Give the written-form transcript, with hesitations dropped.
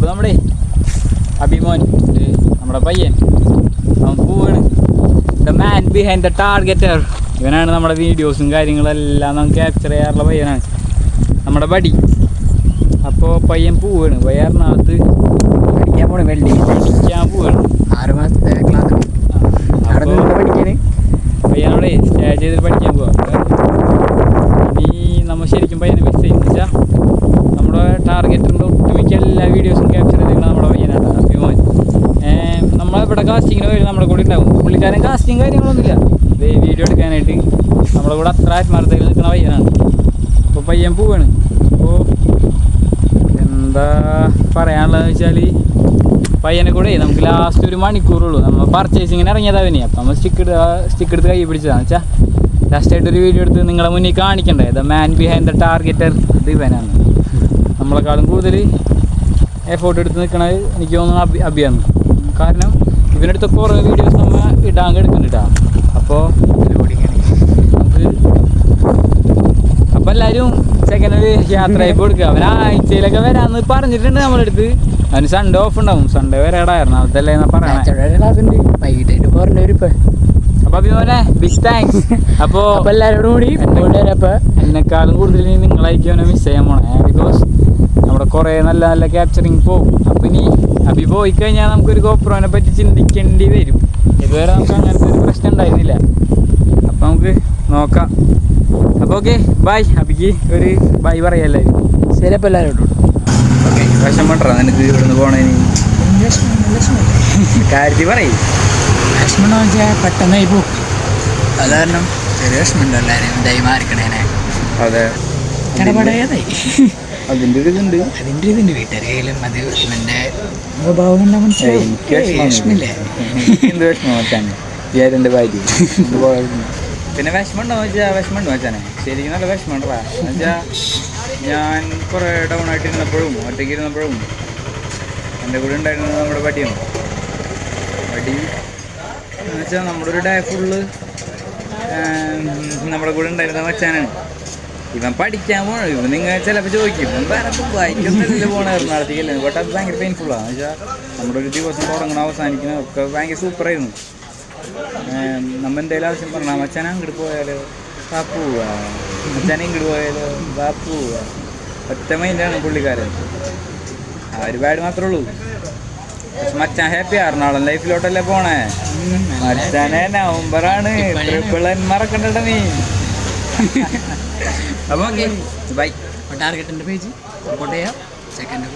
അപ്പോൾ നമ്മുടെ അഭിമോൻ നമ്മുടെ പയ്യൻ അവൻ പോവാണ്. The man behind the targeter. ഇവനാണ് നമ്മുടെ വീഡിയോസും കാര്യങ്ങളെല്ലാം നമുക്ക് ക്യാപ്ചർ ചെയ്യാറുള്ള പയ്യനാണ് നമ്മുടെ ബഡി. അപ്പോൾ പയ്യൻ പോവാണ്. പയ്യൻ എറണാകുളത്ത് പഠിക്കാൻ പോകണം. വെൽഡിങ് പഠിക്കാൻ പോവാണ്. 6 മാസത്തെ ക്ലാസ് പഠിക്കാൻ പയ്യനോടെ സ്റ്റേ ചെയ്തിട്ട് പഠിക്കാൻ പോവാം. ഇനി നമ്മൾ ശരിക്കും പയ്യനെ മിസ് ചെയ്യും. വെച്ചാൽ നമ്മുടെ ടാർഗറ്റിൻ്റെ ഒട്ടുമിക്ക എല്ലാ വീഡിയോസും ക്യാപ്ചർ ചെയ്തിരിക്കുന്നത് നമ്മുടെ പയ്യനാണ് അഭിമോൻ. നമ്മളിവിടെ കാസ്റ്റിങ്ങിന് വരും നമ്മുടെ കൂടെ ഉണ്ടാവും. പുള്ളിക്കാരൻ കാസ്റ്റിങ് കാര്യങ്ങളൊന്നുമില്ല, ഇത് വീഡിയോ എടുക്കാനായിട്ട് നമ്മുടെ കൂടെ അത്ര ആത്മാർത്ഥതയിൽ നിൽക്കുന്ന പയ്യനാണ്. അപ്പോൾ പയ്യൻ പോവാണ്. അപ്പോൾ എന്താ പറയാനുള്ളതെന്ന് വെച്ചാൽ പയ്യനെ കൂടെ നമുക്ക് ലാസ്റ്റ് 1 മണിക്കൂറുള്ളൂ. നമ്മൾ പർച്ചേസിങ്ങിന് ഇറങ്ങിയതാവനെ. അപ്പം നമ്മൾ സ്റ്റിക്ക് എടുത്ത് കൈ പിടിച്ചതാണ് വെച്ചാൽ ലാസ്റ്റായിട്ടൊരു വീഡിയോ എടുത്ത് നിങ്ങളെ മുന്നിൽ കാണിക്കണ്ടേ. ദ മാൻ ബിഹൈൻഡ് ദ ടാർഗറ്റർ ഇത് ഇവനാണ്. നമ്മളെക്കാളും കൂടുതൽ എഫോർട്ട് എടുത്ത് നിൽക്കണത് എനിക്ക് തോന്നുന്നു അഭിയാണ്. കാരണം ഇവനടുത്ത് കുറേ വീഡിയോസ് നമ്മൾ ഇടാൻ എടുക്കുന്നുണ്ടാ. അപ്പോൾ അപ്പോൾ എല്ലാവരും സെക്കൻഡ് യാത്രയായി കൊടുക്കുക. അവൻ ആഴ്ചയിലൊക്കെ വരാമെന്ന് പറഞ്ഞിട്ടുണ്ട് നമ്മളെടുത്ത്. അവന് സൺഡേ ഓഫ് ഉണ്ടാവും. സൺഡേ വരാടായിരുന്നു അതല്ലേ എന്നാ പറയണേ. അപ്പോൾ അഭിമോനെ ബിഗ് താങ്ക്സ്. അപ്പോൾ എല്ലാവരോടും കൂടി എന്നെക്കാളും കൂടുതൽ നിങ്ങളായിരിക്കും അവനെ മിസ് ചെയ്യാൻ പോണേ. ബിക്കോസ് നമ്മുടെ കുറേ നല്ല നല്ല ക്യാപ്ചറിങ് പോകും. അപ്പം ഇനി അഭി പോയി കഴിഞ്ഞാൽ നമുക്കൊരു ഗോപ്രോനെ പറ്റി ചിന്തിക്കേണ്ടി വരും. ഇതുവരെ നമുക്ക് അങ്ങനത്തെ ഒരു പ്രശ്നം ഉണ്ടായിരുന്നില്ല. അപ്പം നമുക്ക് നോക്കാം. അപ്പോൾ ഓക്കെ ബൈ. അഭിക്ക് ഒരു ബൈ പറയല്ലേ. ശരി. അപ്പോൾ എല്ലാവരോടും ഓക്കെ. വിഷമണ്ടാ നിനക്ക് ഇവിടുന്ന് പോണേന് കാര്യത്തിൽ പറയും. വിഷമം വെച്ചാൽ പെട്ടെന്നായി പോകും. അത് കാരണം ചെറിയ വിഷമമുണ്ടോ എല്ലാവരും ഇതായി മാറിക്കണേനെ. അതെ, കടപടയതായി. അതിൻ്റെ ഒരു ഇതുണ്ട്. അതിൻ്റെ ഇതുണ്ട് വീട്ടുകാരെങ്കിലും അത് ഇവൻ്റെ സ്വഭാവം എന്താ മനസ്സിലായി. വിഷമില്ലേ? എന്ത് വിഷമം വെച്ചാണ് എൻ്റെ ഭാര്യ. പിന്നെ വിഷമമുണ്ടോ വെച്ചാൽ വിഷമമുണ്ടോ വെച്ചാനെ ശരിക്കും നല്ല വിഷമമുണ്ടാ. എന്നുവെച്ചാൽ ഞാൻ കുറേ ഡൗൺ ആയിട്ട് ഇരുന്നപ്പോഴും ഒറ്റയ്ക്ക് ഇരുന്നപ്പോഴും എൻ്റെ കൂടെ ഉണ്ടായിരുന്നത് നമ്മുടെ പട്ടിയാണ്. പട്ടി എന്ന് വെച്ചാൽ നമ്മുടെ ഒരു ഡേ ഫുള്ള് നമ്മുടെ കൂടെ ഉണ്ടായിരുന്ന മച്ചാനാണ്. ഇവൻ പഠിക്കാൻ പോകണം. ഇവൻ നിങ്ങൾ ചിലപ്പോൾ ചോദിക്കും ഇവൻ വേറെ ബൈക്കൊന്നുമില്ല പോകണം എറണാകുളത്തേക്കല്ലേ. ബട്ട് അത് ഭയങ്കര പെയിൻഫുള്ളാണ്. എന്ന് വെച്ചാൽ നമ്മുടെ ഒരു ദിവസം തുടങ്ങണം അവസാനിക്കണം ഒക്കെ ഭയങ്കര സൂപ്പറായിരുന്നു. നമ്മൾ എന്തെങ്കിലും ആവശ്യം പറഞ്ഞാൽ മച്ചാൻ അങ്ങോട്ട് പോയാലോ വാ പോവുക, മച്ചാനെ ഇങ്ങോട്ട് പോയാലോ വാ പോവുക. ഒറ്റ മൈൻഡാണ് പുള്ളിക്കാരൻ. ആ ഒരു ബാഡ് മാത്രമേ ഉള്ളൂ. പക്ഷെ മച്ചാൻ ഹാപ്പിയാണ്. എറണാകുളം ലൈഫിലോട്ടല്ലേ പോണേ. മച്ചാനെ നവംബറാണ്. ട്രിപ്പിളൻ മറക്കണ്ട നീ. അപ്പോൾ ഓക്കെ ബൈ. ടാർഗറ്റിൻ്റെ പേജ് സപ്പോർട്ട് ചെയ്യാം. സെക്കൻഡ്